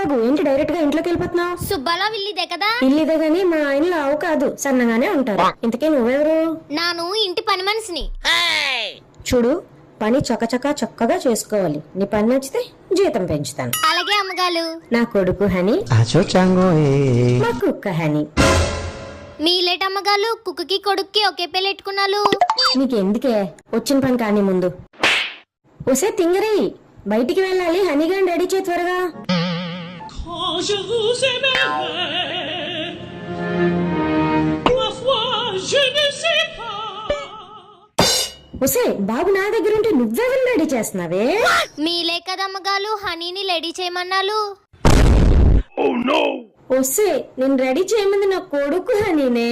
ఆగు ఏంటి డైరెక్ట్ గా ఇంట్లోకి వెళ్ళిపోతున్నావు? సుబ్బాలా విల్లిదే కదా? ఇల్లిదే గాని మా ఆయనలో ఆవు కాదు, సన్నగానే ఉంటారు. ఇంతకీ నువ్వెవరు? నాను ఇంటి పని మనిషిని. చూడు, పని చక్కగా చేసుకోవాలి. నీ పని నచ్చితే జీతం పెంచుతాను. అలాగే అమ్మగారు. నా కొడుకు హనీ, మా కుక్క హనీ. మీలేట అమ్మగారు, కుక్కకి కొడుక్కి ఒకే పేరు పెట్టుకున్నాలు. నీకెందుకే, వచ్చిన పని కానీ ముందు. ఒసే తింగరి, బయటికి వెళ్ళాలి. హనీగాని రెడీ చే త్వరగా. ఒసే బాబు నా దగ్గర ఉంటే నువ్వెవరు రెడీ చేస్తున్నావే? మీలే కదమ్మగారు హనీని రెడీ చేయమన్నాలు. ఒసే నేను రెడీ చేయమంది నా కొడుకు హనీనే.